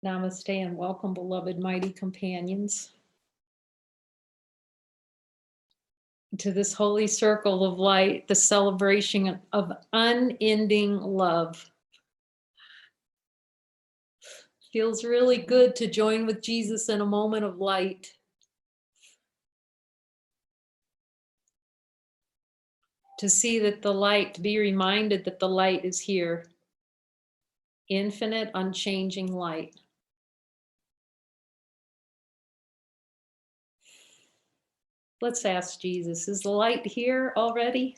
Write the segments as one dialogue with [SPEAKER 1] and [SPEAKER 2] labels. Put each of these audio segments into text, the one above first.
[SPEAKER 1] Namaste and welcome, beloved mighty companions, to this holy circle of light, the celebration of unending love. Feels really good to join with Jesus in a moment of light. To see that the light, to be reminded that the light is here. Infinite, unchanging light. Let's ask Jesus, is the light here already?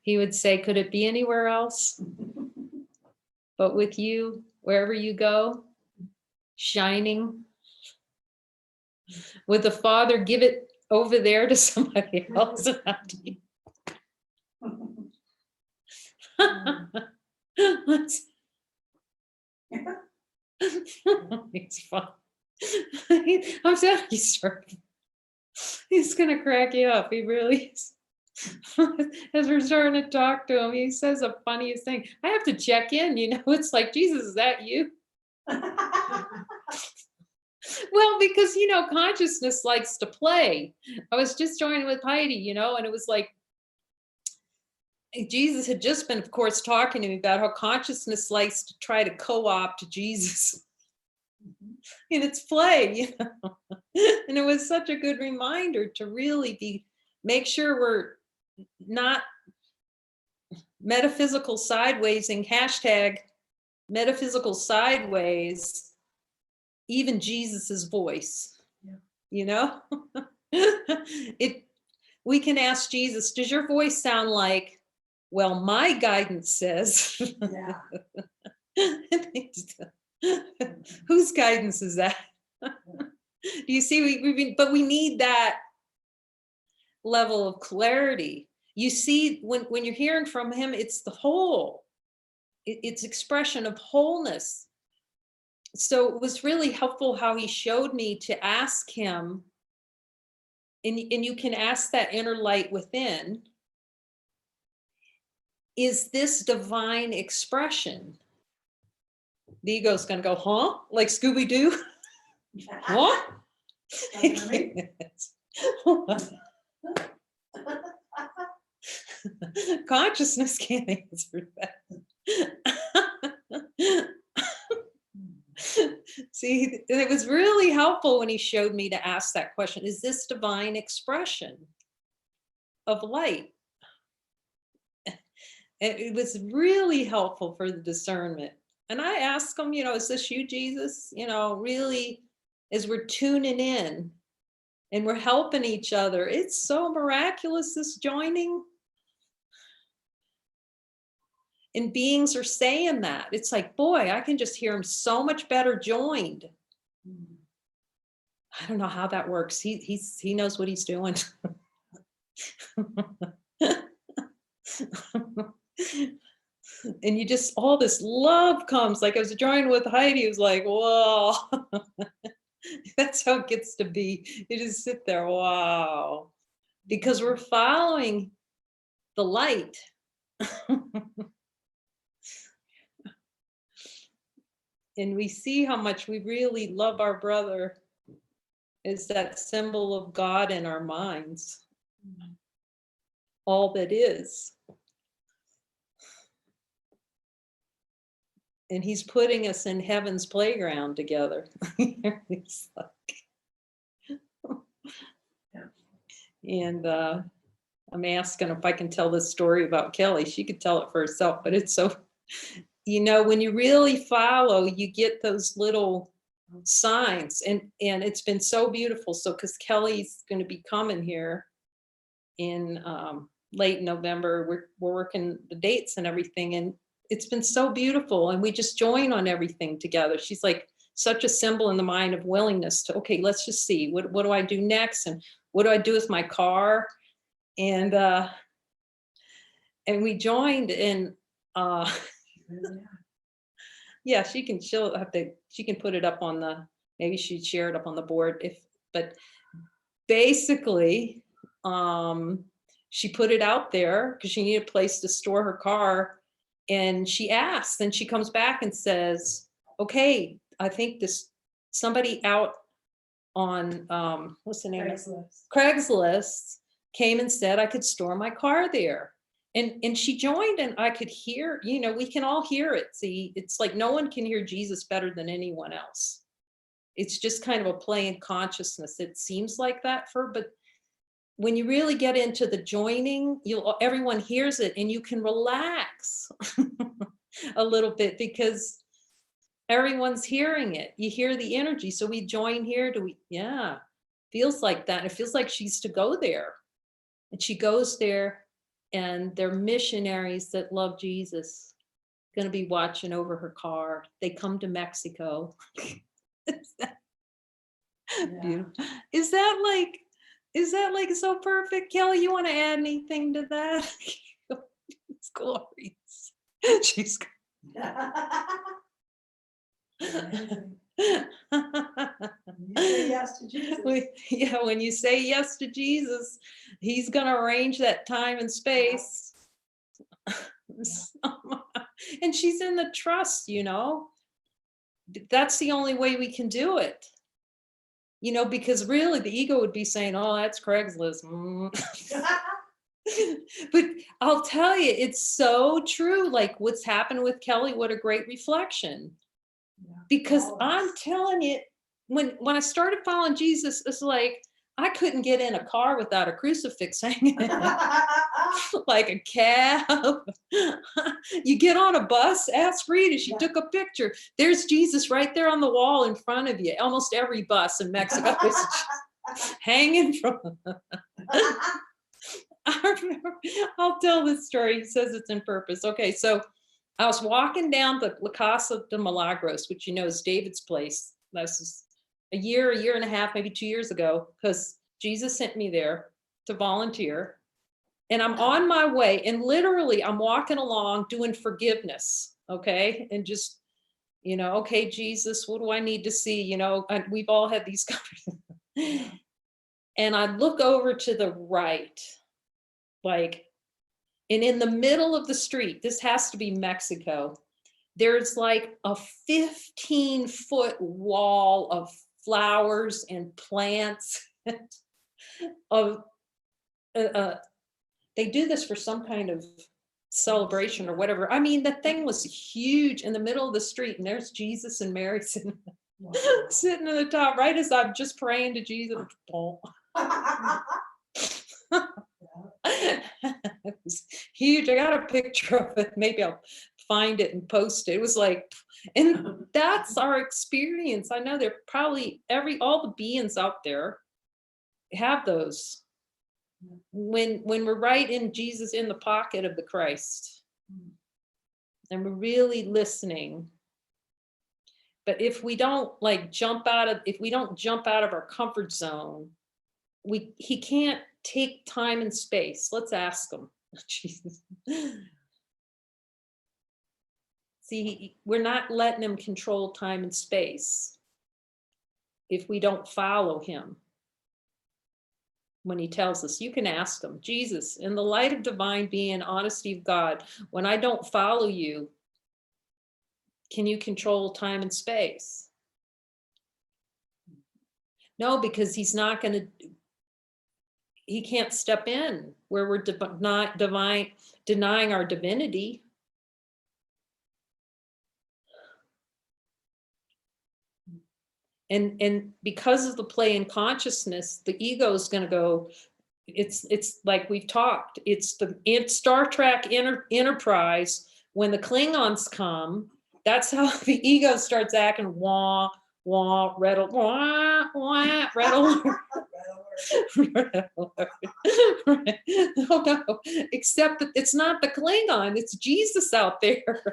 [SPEAKER 1] He would say, could it be anywhere else? But with you, wherever you go, shining. Would the Father give it over there to somebody else? Let's. He's fun. I'm telling you, sir. He's gonna crack you up. He really is. As we're starting to talk to him, he says the funniest thing. I have to check in, it's like, Jesus, is that you? Well, because consciousness likes to play. I was just joining with Heidi, and it was like Jesus had just been, of course, talking to me about how consciousness likes to try to co-opt Jesus in its play, And it was such a good reminder to really make sure we're not metaphysical sidewaying, hashtag metaphysical sideways, even Jesus's voice, we can ask Jesus, does your voice sound like, well, my guidance says, whose guidance is that? Do you see, but we need that level of clarity. You see, when you're hearing from him, it's the whole, it's expression of wholeness. So it was really helpful how he showed me to ask him, and you can ask that inner light within, is this divine expression? The ego's going to go, huh? Like Scooby-Doo? What? Consciousness can't answer that. See, it was really helpful when he showed me to ask that question. Is this divine expression of light? It was really helpful for the discernment. And I asked him, is this you, Jesus? Really, as we're tuning in and we're helping each other, it's so miraculous, this joining. And beings are saying that. It's like, boy, I can just hear him so much better joined. I don't know how that works. He knows what he's doing. And you just, all this love comes. Like I was joining with Heidi, it was like, whoa. That's how it gets to be. You just sit there, wow. Because we're following the light. And we see how much we really love our brother is that symbol of God in our minds. All that is. And he's putting us in heaven's playground together. It's like, and I'm asking if I can tell this story about Kelly. She could tell it for herself, but it's so, when you really follow, you get those little signs, and it's been so beautiful. So because Kelly's going to be coming here in late November, we're working the dates and everything, and it's been so beautiful, and we just join on everything together. She's like such a symbol in the mind of willingness to, okay, let's just see, what do I do next, and what do I do with my car? And we joined in yeah, she can put it up on the, maybe she'd share it up on the board but basically she put it out there because she needed a place to store her car, and she asked, and she comes back and says, okay, I think somebody out on, what's the name of it? Craigslist came and said I could store my car there. And she joined and I could hear, we can all hear it. See, it's like no one can hear Jesus better than anyone else. It's just kind of a play in consciousness. It seems like that but when you really get into the joining, everyone hears it and you can relax a little bit because everyone's hearing it. You hear the energy. So we join here. Yeah, feels like that. It feels like she used to go there. And she goes there and they're missionaries that love Jesus, going to be watching over her car. They come to Mexico. Is that beautiful? Is that like so perfect? Kelly, you want to add anything to that? It's glorious. She's
[SPEAKER 2] You say yes to Jesus.
[SPEAKER 1] When you say yes to Jesus, he's going to arrange that time and space. And she's in the trust, that's the only way we can do it. Because really the ego would be saying, oh, that's Craigslist. But I'll tell you, it's so true. Like what's happened with Kelly, what a great reflection. Because I'm telling you, when I started following Jesus, it's like I couldn't get in a car without a crucifix hanging like a cab. You get on a bus, ask Rita, she took a picture. There's Jesus right there on the wall in front of you. Almost every bus in Mexico is hanging from. I remember, I'll tell this story. He says it's in purpose. Okay, so I was walking down the La Casa de Milagros, which is David's place. That's a year and a half, maybe 2 years ago, because Jesus sent me there to volunteer. And I'm on my way, and literally I'm walking along doing forgiveness, okay? And just, okay, Jesus, what do I need to see? And we've all had these conversations. And I look over to the right, and in the middle of the street, this has to be Mexico, there's like a 15-foot wall of flowers and plants. of They do this for some kind of celebration or whatever. I mean, the thing was huge in the middle of the street, and there's Jesus and Mary sitting at the top, right as I'm just praying to Jesus. It was huge. I got a picture of it. Maybe I'll find it and post it. It was like, and that's our experience. I know there probably all the beings out there have those. When we're right in Jesus, in the pocket of the Christ, and we're really listening. But if we don't jump out of our comfort zone, he can't take time and space. Let's ask him. Jesus. See, we're not letting him control time and space if we don't follow him. When he tells us, you can ask him, Jesus, in the light of divine being, honesty of God, when I don't follow you, can you control time and space? No, because he can't step in where we're denying our divinity. And because of the play in consciousness, the ego is going to go, it's like we've talked, it's Star Trek Enterprise, when the Klingons come, that's how the ego starts acting, wah, wah, red alert, wah, wah, red alert. Red alert. Oh no, except that it's not the Klingon, it's Jesus out there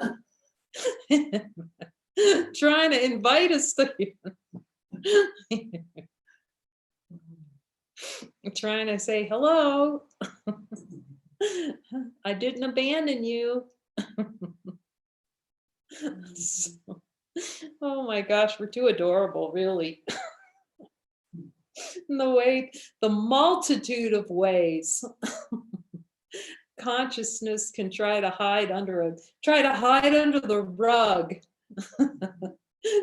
[SPEAKER 1] trying to invite us to trying to say hello. I didn't abandon you. Oh my gosh, we're too adorable, really. The multitude of ways consciousness can try to hide under the rug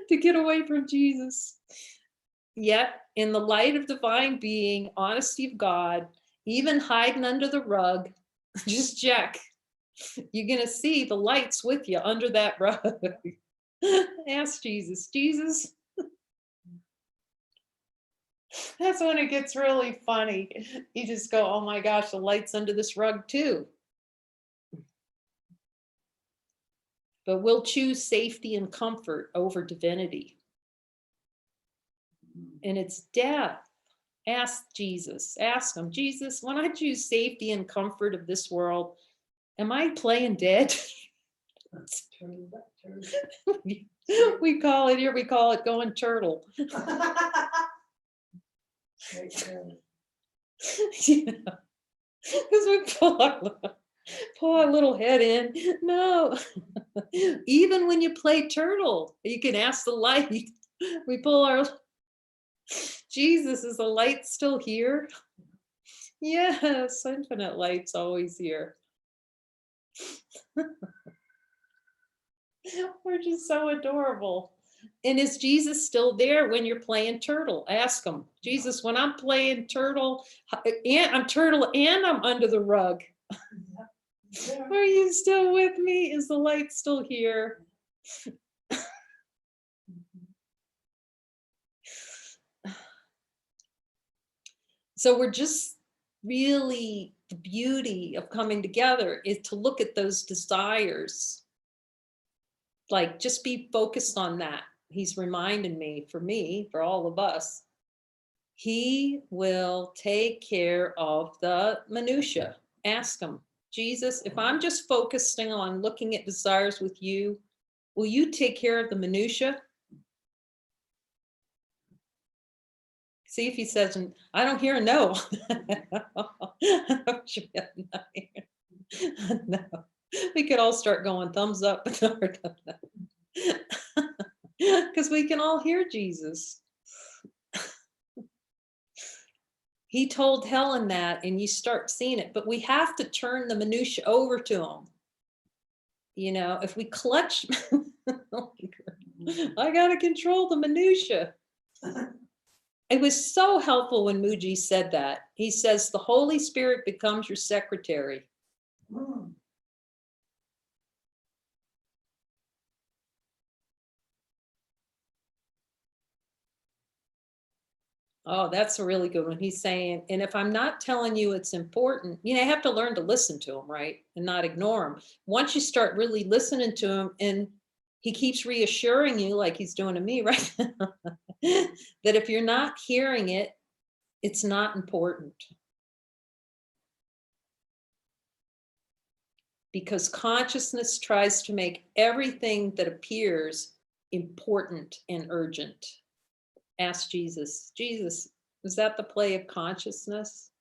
[SPEAKER 1] to get away from Jesus. Yet, in the light of divine being, honesty of God, even hiding under the rug, just check. You're going to see the light's with you under that rug. Ask Jesus. Jesus, that's when it gets really funny. You just go, oh my gosh, the light's under this rug too. But we'll choose safety and comfort over divinity. And it's death. Ask Jesus. Ask him, Jesus, when I choose safety and comfort of this world, am I playing dead? We call it here, we call it going turtle. Because we pull our little head in. No. Even when you play turtle, you can ask the light. We pull our, Jesus, is the light still here? Yes, infinite light's always here. We're just so adorable. And is Jesus still there when you're playing turtle? Ask him, Jesus, when I'm playing turtle, and I'm under the rug. Are you still with me? Is the light still here? So we're just really, the beauty of coming together is to look at those desires. Like, just be focused on that. He's reminding me, for all of us, he will take care of the minutia. Ask him, Jesus, if I'm just focusing on looking at desires with you, will you take care of the minutia? See if he says, I don't hear a no. No. We could all start going thumbs up. Because we can all hear Jesus. He told Helen that, and you start seeing it, but we have to turn the minutia over to him. You know, if we clutch, I got to control the minutia. It was so helpful when Muji said that. He says, the Holy Spirit becomes your secretary. Oh, that's a really good one. He's saying, and if I'm not telling you it's important, you know, I have to learn to listen to him, right? And not ignore him. Once you start really listening to him and he keeps reassuring you, like he's doing to me right now, that if you're not hearing it, it's not important. Because consciousness tries to make everything that appears important and urgent. Ask Jesus, Jesus, is that the play of consciousness?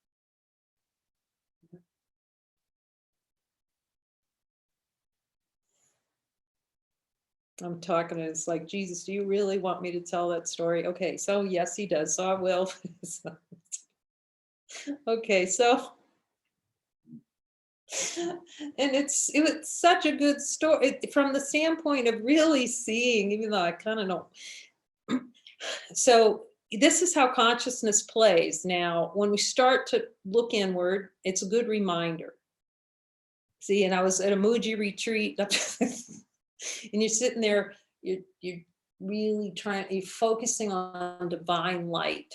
[SPEAKER 1] I'm talking, and it's like, Jesus, do you really want me to tell that story? Okay, so yes, he does, so I will. Okay, so, and it was such a good story from the standpoint of really seeing, even though I kind of know. So this is how consciousness plays. Now, when we start to look inward, it's a good reminder. See, and I was at a Muji retreat, and you're sitting there, you're really you're focusing on divine light.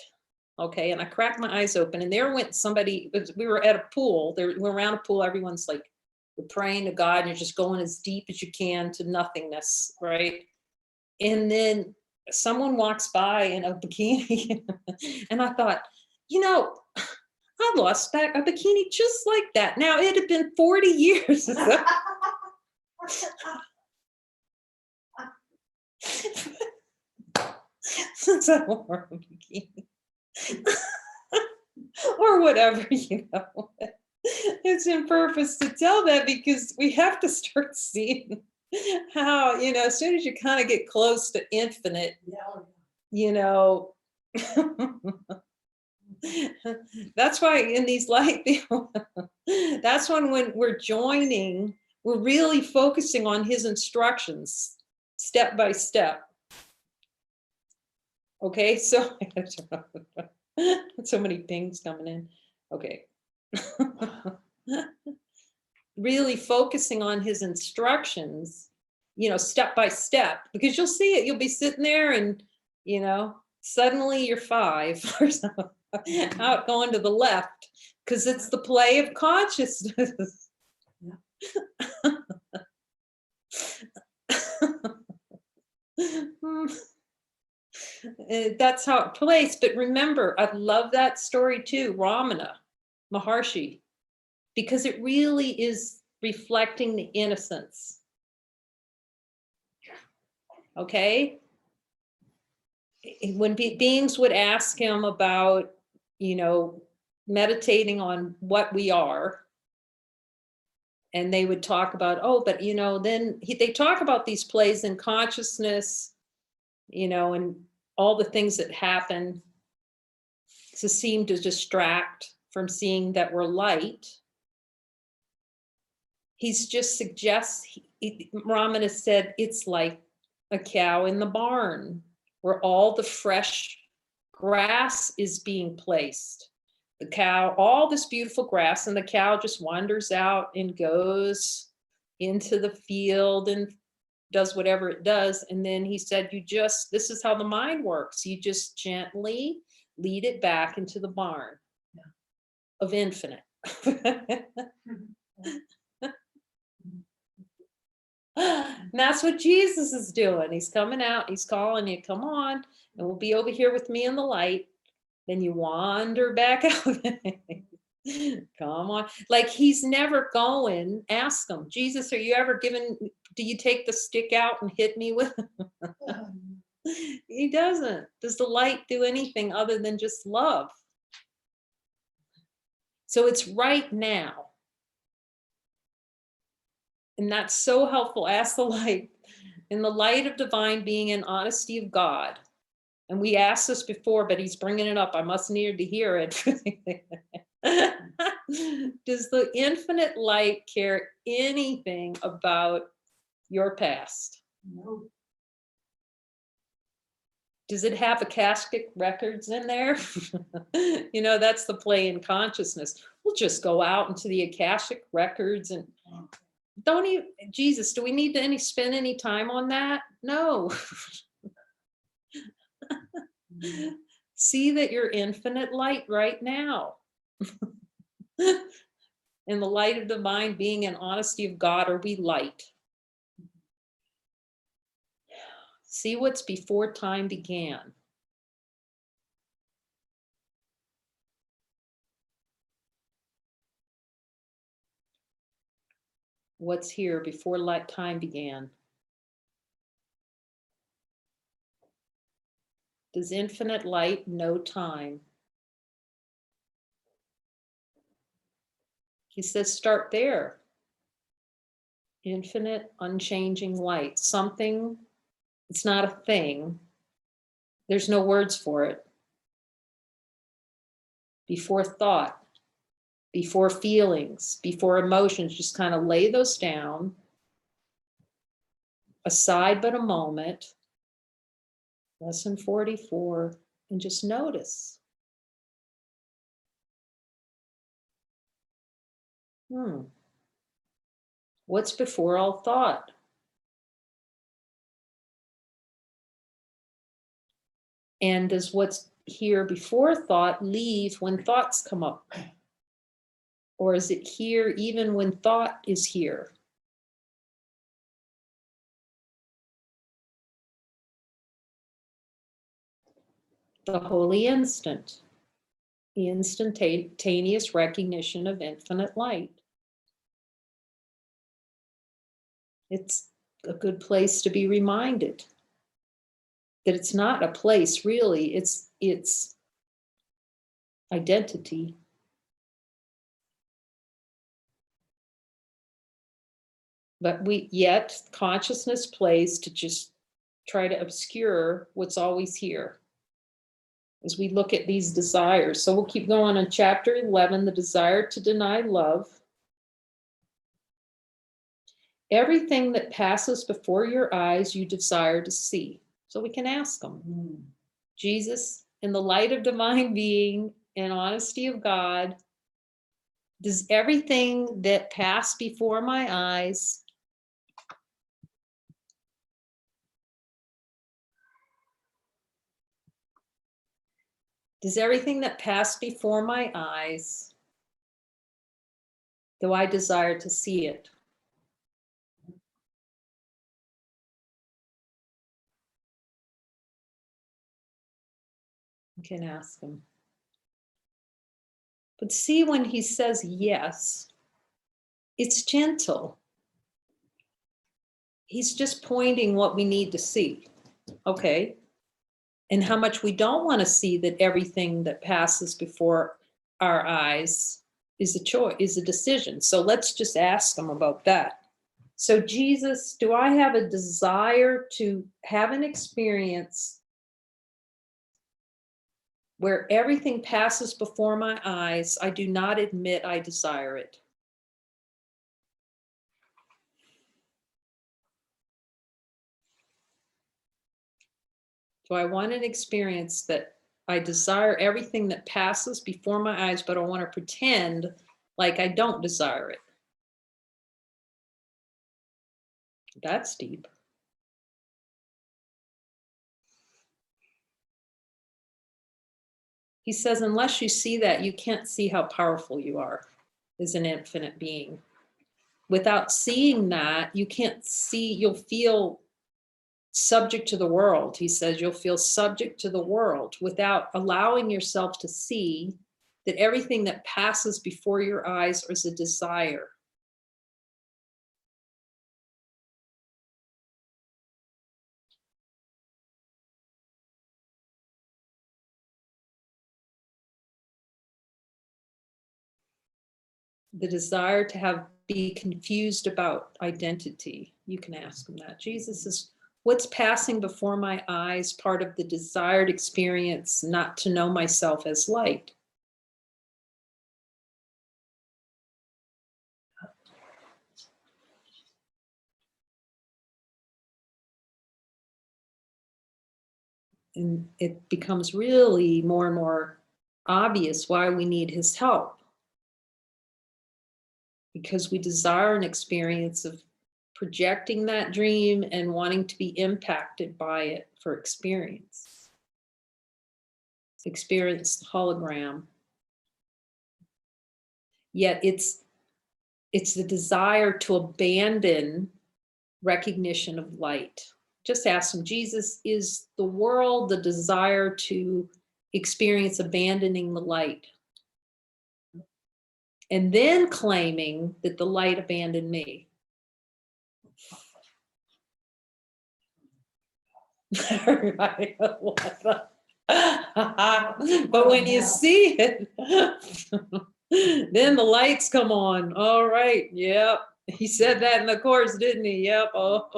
[SPEAKER 1] Okay, and I cracked my eyes open, and there went somebody. We were at a pool. We're around a pool. Everyone's like, you're praying to God, and you're just going as deep as you can to nothingness, right? And then someone walks by in a bikini, and I thought, you know, I lost back a bikini just like that. Now it had been 40 years since I wore a bikini. Or whatever, you know. It's in purpose to tell that, because we have to start seeing how, you know, as soon as you kind of get close to infinite, you know, that's why in these light, that's when we're joining, we're really focusing on his instructions step by step. Okay, so so many pings coming in. Okay. Really focusing on his instructions, step by step, because you'll see it. You'll be sitting there and, suddenly you're 5 or something, out going to the left because it's the play of consciousness. That's how it plays. But remember, I love that story too, Ramana Maharshi, because it really is reflecting the innocence. Okay? When beings would ask him about, meditating on what we are, and they would talk about, oh, but then they talk about these plays in consciousness, and all the things that happen to seem to distract from seeing that we're light. He's just suggests, Ramana said, it's like a cow in the barn where all the fresh grass is being placed. The cow, all this beautiful grass, and the cow just wanders out and goes into the field and does whatever it does. And then he said, this is how the mind works. You just gently lead it back into the barn of infinite. And that's what Jesus is doing. He's coming out, he's calling you, come on, and we'll be over here with me in the light. Then you wander back out. Come on. Like he's never going. Ask him, Jesus, do you take the stick out and hit me with? He doesn't. Does the light do anything other than just love? So it's right now. And that's so helpful. Ask the light. In the light of divine being and honesty of God. And we asked this before, but he's bringing it up. I must need to hear it. Does the infinite light care anything about your past?
[SPEAKER 2] No.
[SPEAKER 1] Does it have Akashic records in there? That's the play in consciousness. We'll just go out into the Akashic records and don't even, Jesus, do we need to spend any time on that? No. See that you're infinite light right now. In the light of divine being and honesty of God, are we light? See what's before time began. What's here before time began? Does infinite light know time? He says, start there. Infinite, unchanging light. Something, it's not a thing. There's no words for it. Before thought, before feelings, before emotions, just kind of lay those down. Aside but a moment. Lesson 44, and just notice. What's before all thought? And does what's here before thought leave when thoughts come up? Or is it here even when thought is here? The holy instant, the instantaneous recognition of infinite light. It's a good place to be reminded that it's not a place, really, it's identity. But yet consciousness plays to just try to obscure what's always here as we look at these desires. So we'll keep going on chapter 11, the desire to deny love. Everything that passes before your eyes, you desire to see. So we can ask them, Jesus, in the light of divine being and honesty of God, does everything that passed before my eyes do I desire to see it? You can ask him. But see, when he says yes, it's gentle. He's just pointing what we need to see. Okay. And how much we don't want to see that everything that passes before our eyes is a choice, is a decision. So let's just ask him about that. So, Jesus, do I have a desire to have an experience where everything passes before my eyes? I do not admit I desire it. Do I want an experience that I desire everything that passes before my eyes, but I want to pretend like I don't desire it? That's deep. He says, unless you see that, you can't see how powerful you are as an infinite being. Without seeing that, you can't see, you'll feel subject to the world. He says you'll feel subject to the world without allowing yourself to see that everything that passes before your eyes is a desire. The desire to be confused about identity. You can ask him that. Jesus is what's passing before my eyes, part of the desired experience, not to know myself as light. And it becomes really more and more obvious why we need his help. Because we desire an experience of projecting that dream and wanting to be impacted by it for experience. Experience the hologram. Yet it's the desire to abandon recognition of light. Just ask him, Jesus, is the world the desire to experience abandoning the light? And then claiming that the light abandoned me. Right. But when you see it, then the lights come on. All right. Yep. He said that in the course, didn't he? Yep. Oh.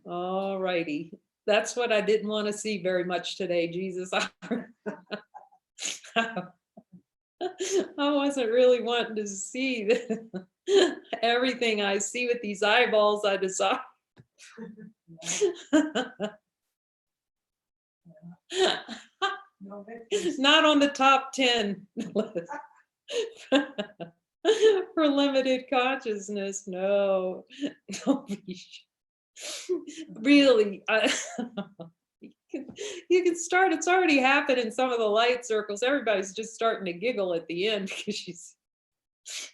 [SPEAKER 1] All righty. That's what I didn't want to see very much today, Jesus. I wasn't really wanting to see that everything I see with these eyeballs I desire. Not on the top 10 list. For limited consciousness, no. Really, you can start, it's already happened in some of the light circles. Everybody's just starting to giggle at the end because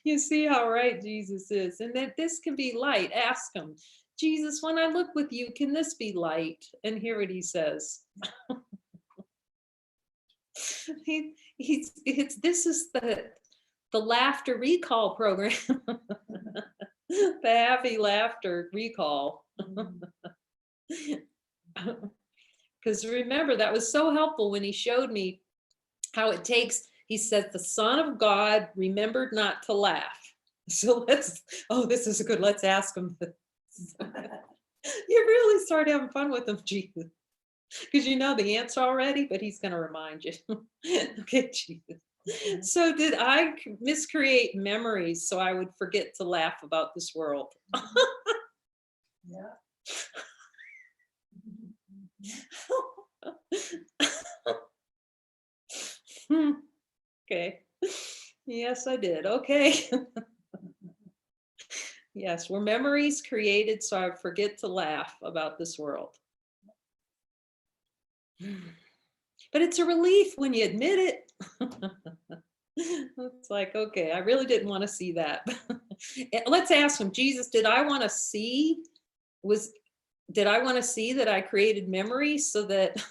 [SPEAKER 1] you see how right Jesus is, and that this can be light. Ask him, Jesus, when I look with you, can this be light? And hear what he says. This is the laughter recall program. The happy laughter recall. Because remember, that was so helpful when he showed me how it takes, he said, the Son of God remembered not to laugh. So this is good. Let's ask him this. You really start having fun with him, Jesus. Because you know the answer already, but he's going to remind you. Okay, Jesus. So did I miscreate memories so I would forget to laugh about this world?
[SPEAKER 2] Yeah.
[SPEAKER 1] Okay. Yes, I did. Okay. Yes, were memories created so I would forget to laugh about this world? But it's a relief when you admit it. It's like, okay, I really didn't want to see that. Let's ask him, Jesus, did I want to see? Was did I want to see that I created memories so that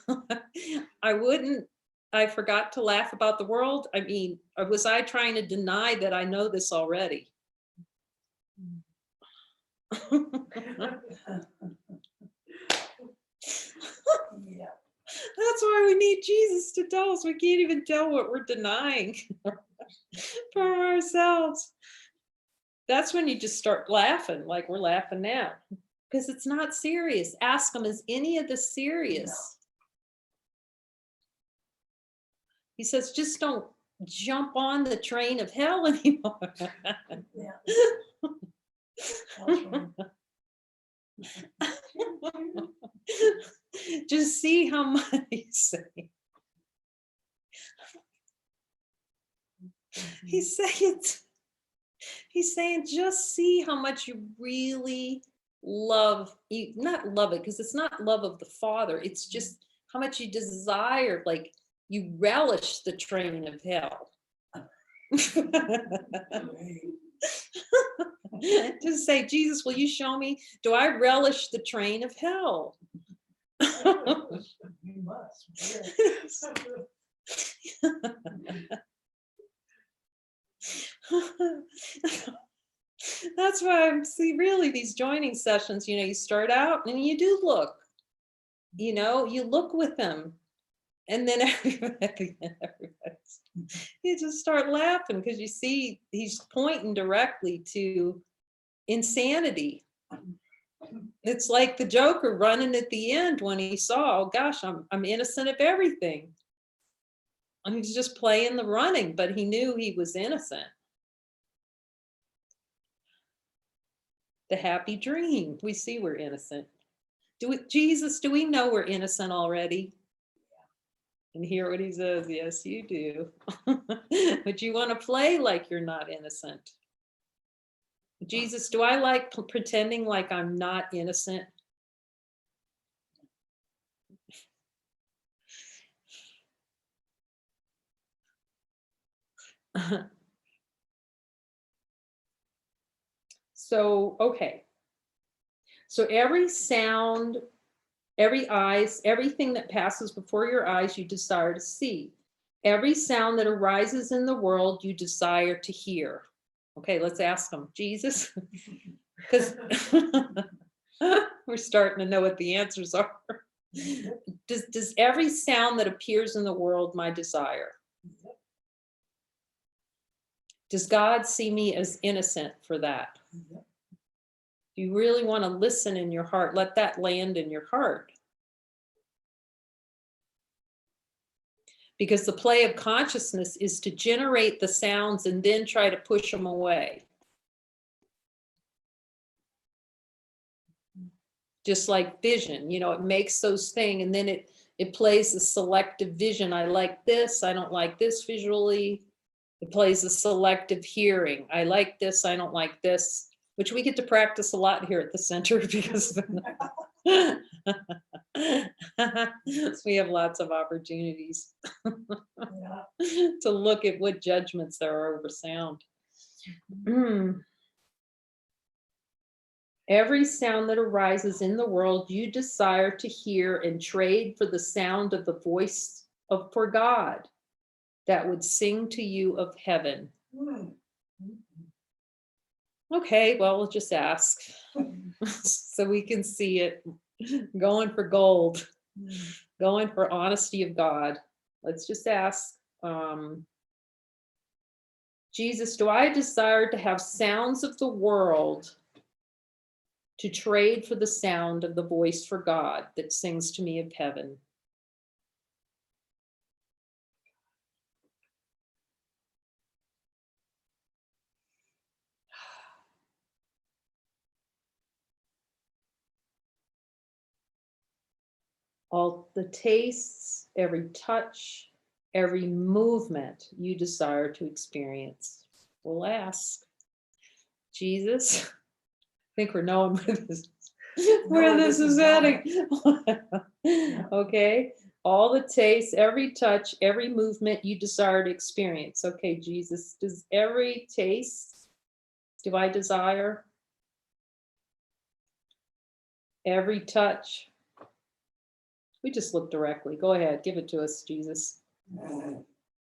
[SPEAKER 1] I wouldn't? I forgot to laugh about the world. I mean, or was I trying to deny that I know this already?
[SPEAKER 2] Yeah.
[SPEAKER 1] That's why we need Jesus to tell us. We can't even tell what we're denying from ourselves. That's when you just start laughing, like we're laughing now, because it's not serious. Ask him, is any of this serious? He says, just don't jump on the train of hell anymore.
[SPEAKER 2] Yeah. That's right.
[SPEAKER 1] Just see how much he's saying he's saying just see how much you really love you, not love it because it's not love of the Father, it's just how much you desire, like you relish the train of hell. Just say, Jesus, will you show me, do I relish the train of hell?
[SPEAKER 2] You must. Yes.
[SPEAKER 1] That's why I'm see really these joining sessions, you start out and you do look, you look with them, and then you just start laughing because you see he's pointing directly to insanity. It's like the Joker running at the end when he saw, oh gosh, I'm innocent of everything. And he's just playing the running, but he knew he was innocent. The happy dream. We see we're innocent. Jesus, do we know we're innocent already? And hear what he says. Yes, you do. But you want to play like you're not innocent. Jesus, do I like pretending like I'm not innocent? So, okay. So every sound, every eyes, everything that passes before your eyes, you desire to see. Every sound that arises in the world, you desire to hear. Okay, let's ask them, Jesus, because we're starting to know what the answers are. Does every sound that appears in the world my desire? Does God see me as innocent for that? Do you really want to listen in your heart? Let that land in your heart. Because the play of consciousness is to generate the sounds and then try to push them away. Just like vision, it makes those things and then it plays the selective vision. I like this, I don't like this visually. It plays the selective hearing. I like this, I don't like this, which we get to practice a lot here at the center because we have lots of opportunities to look at what judgments there are over sound. Every sound that arises in the world you desire to hear and trade for the sound of the voice of for God that would sing to you of heaven. Okay, well, we'll just ask so we can see it. Going for gold, going for honesty of God. Let's just ask, Jesus, do I desire to have sounds of the world to trade for the sound of the voice for God that sings to me of heaven? all the tastes, every touch, every movement you desire to experience. We'll ask, Jesus, I think we're knowing where this is heading. Okay, all the tastes, every touch, every movement you desire to experience. Okay, Jesus, does every taste do I desire? Every touch? We just look directly. Go ahead, give it to us, Jesus.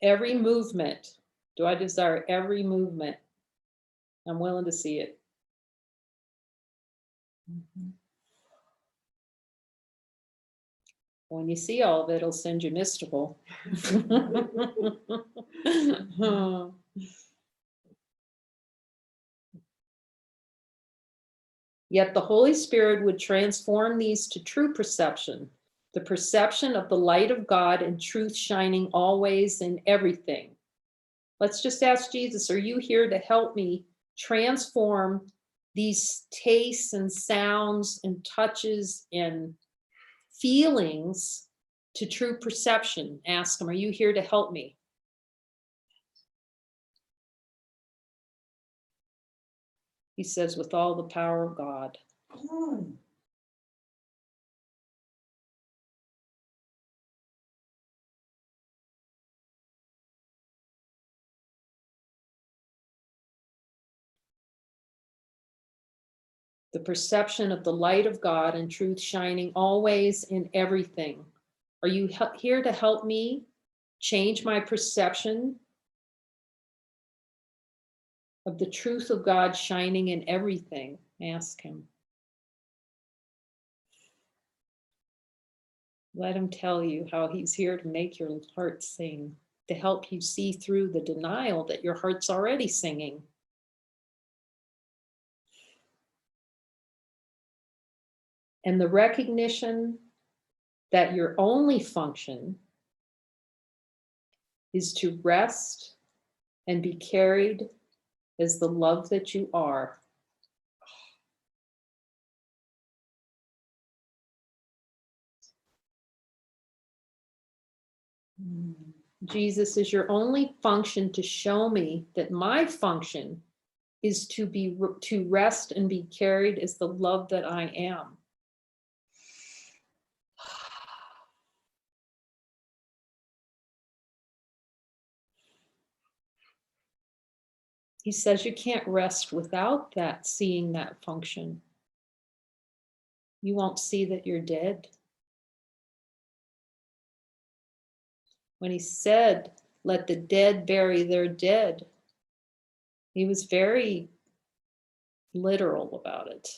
[SPEAKER 1] Every movement. Do I desire every movement? I'm willing to see it. When you see all of it, it'll send you mystical. Yet the Holy Spirit would transform these to true perception, the perception of the light of God and truth shining always in everything. Let's just ask Jesus, are you here to help me transform these tastes and sounds and touches and feelings to true perception? Ask him, are you here to help me? He says, with all the power of God. The perception of the light of God and truth shining always in everything. Are you here to help me change my perception of the truth of God shining in everything? Ask him. Let him tell you how he's here to make your heart sing, to help you see through the denial that your heart's already singing. And the recognition that your only function is to rest and be carried as the love that you are. Jesus, is your only function to show me that my function is to rest and be carried as the love that I am. He says you can't rest without that, seeing that function. You won't see that you're dead. When he said, let the dead bury their dead, he was very literal about it.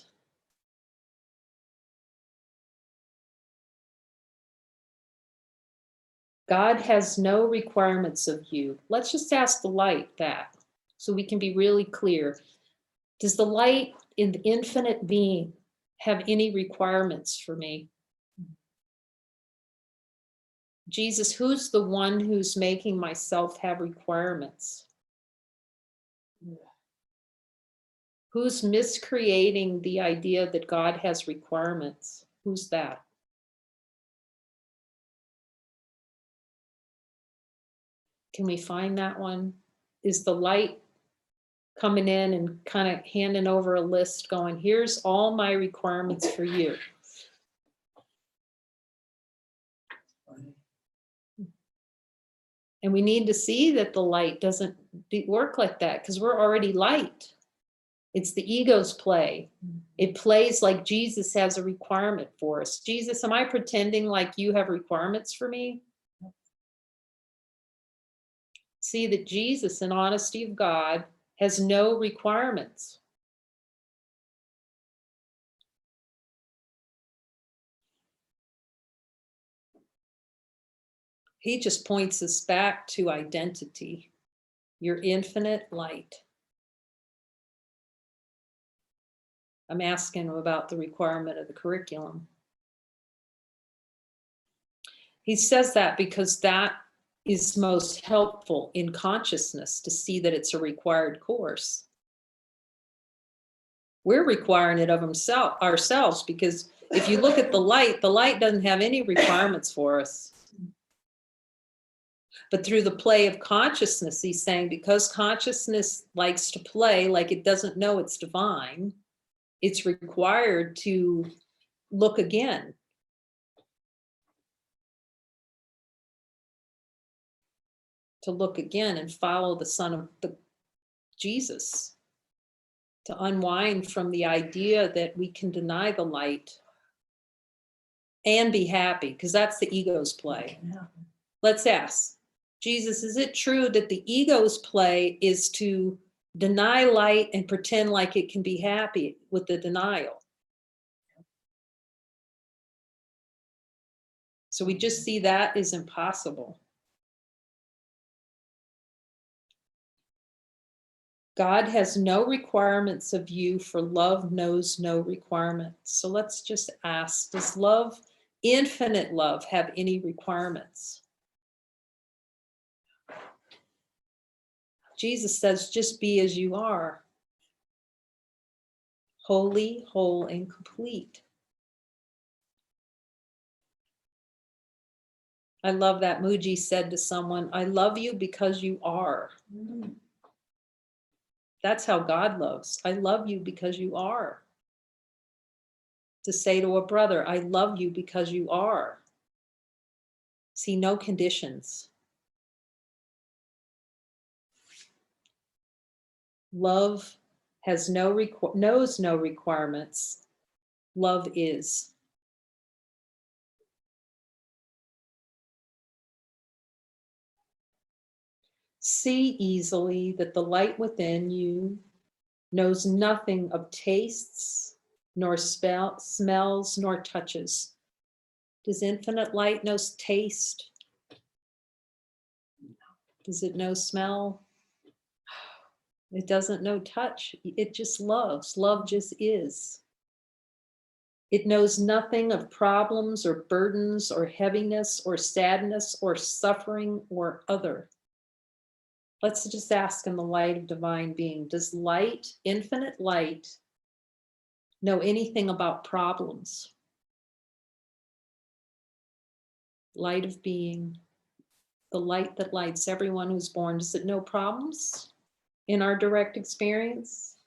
[SPEAKER 1] God has no requirements of you. Let's just ask the light that, so we can be really clear. Does the light in the infinite being have any requirements for me? Jesus, who's the one who's making myself have requirements? Who's miscreating the idea that God has requirements? Who's that? Can we find that one? Is the light coming in and kind of handing over a list going, here's all my requirements for you? And we need to see that the light doesn't work like that because we're already light. It's the ego's play. It plays like Jesus has a requirement for us. Jesus, am I pretending like you have requirements for me? See that Jesus, in honesty of God, has no requirements. He just points us back to identity, your infinite light. I'm asking him about the requirement of the curriculum. He says that because that is most helpful in consciousness to see that it's a required course. We're requiring it of ourselves because If you look at the light doesn't have any requirements for us. But through the play of consciousness, he's saying, because consciousness likes to play like it doesn't know it's divine, it's required to look again. To look again and follow the Son of Jesus. To unwind from the idea that we can deny the light and be happy, because that's the ego's play.
[SPEAKER 2] Yeah.
[SPEAKER 1] Let's ask, Jesus, is it true that the ego's play is to deny light and pretend like it can be happy with the denial? So we just see that is impossible. God has no requirements of you, for love knows no requirements. So let's just ask, does love, infinite love, have any requirements? Jesus says, just be as you are. Holy, whole, and complete. I love that Muji said to someone, I love you because you are.
[SPEAKER 2] Mm.
[SPEAKER 1] That's how God loves. I love you because you are. To say to a brother, I love you because you are. See, no conditions. Love has knows no requirements. Love is. See easily that the light within you knows nothing of tastes, nor smells, nor touches. Does infinite light know taste? Does it know smell? It doesn't know touch. It just loves. Love just is. It knows nothing of problems or burdens or heaviness or sadness or suffering or other. Let's just ask in the light of divine being, does light, infinite light, know anything about problems? Light of being, the light that lights everyone who's born, does it know problems in our direct experience?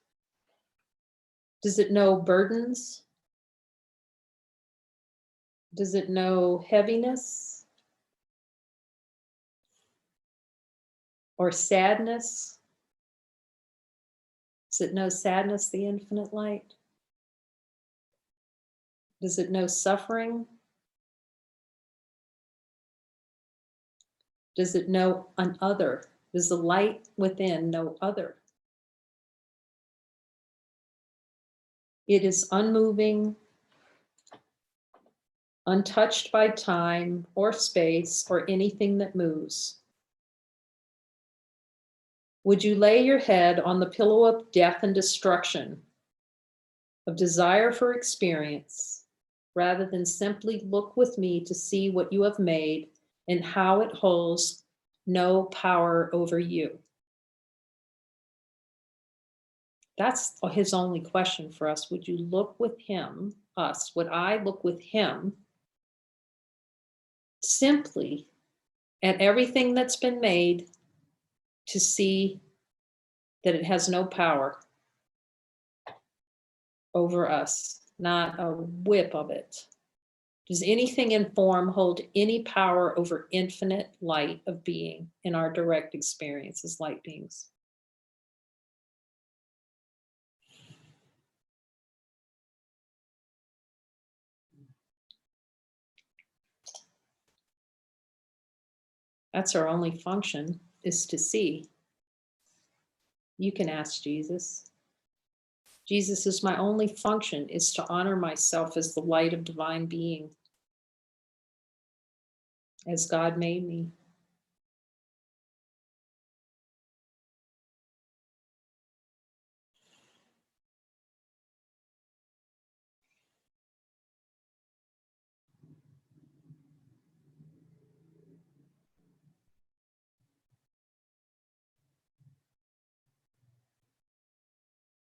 [SPEAKER 1] Does it know burdens? Does it know heaviness or sadness? Does it know sadness, the infinite light? Does it know suffering? Does it know an other? Does the light within know other? It is unmoving, untouched by time or space or anything that moves. Would you lay your head on the pillow of death and destruction, of desire for experience, rather than simply look with me to see what you have made and how it holds no power over you? That's his only question for us. Would you look with him, us, would I look with him simply at everything that's been made to see that it has no power over us, not a whip of it? Does anything in form hold any power over infinite light of being in our direct experience as light beings? That's our only function, is to see. You can ask Jesus. Jesus, is my only function is to honor myself as the light of divine being, as God made me.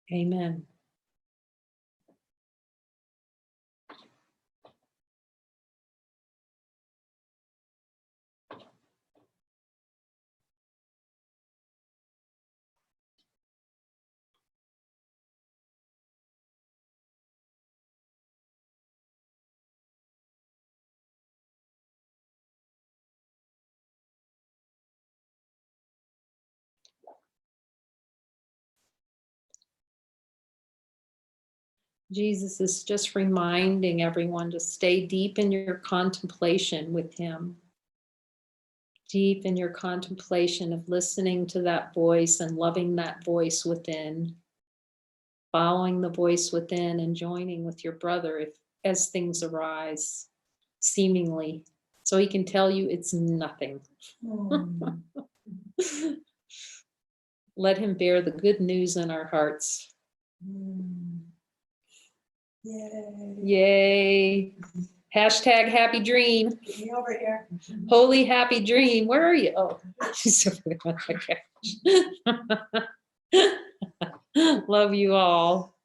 [SPEAKER 1] Amen. Jesus is just reminding everyone to stay deep in your contemplation with him. Deep in your contemplation of listening to that voice and loving that voice within. Following the voice within and joining with your brother as things arise, seemingly, so he can tell you it's nothing.
[SPEAKER 2] Mm.
[SPEAKER 1] Let him bear the good news in our hearts.
[SPEAKER 2] Mm. Yay.
[SPEAKER 1] Yay. Hashtag happy dream.
[SPEAKER 2] Get me over here.
[SPEAKER 1] Holy happy dream. Where are you? Oh, she's over there on the couch. Love you all.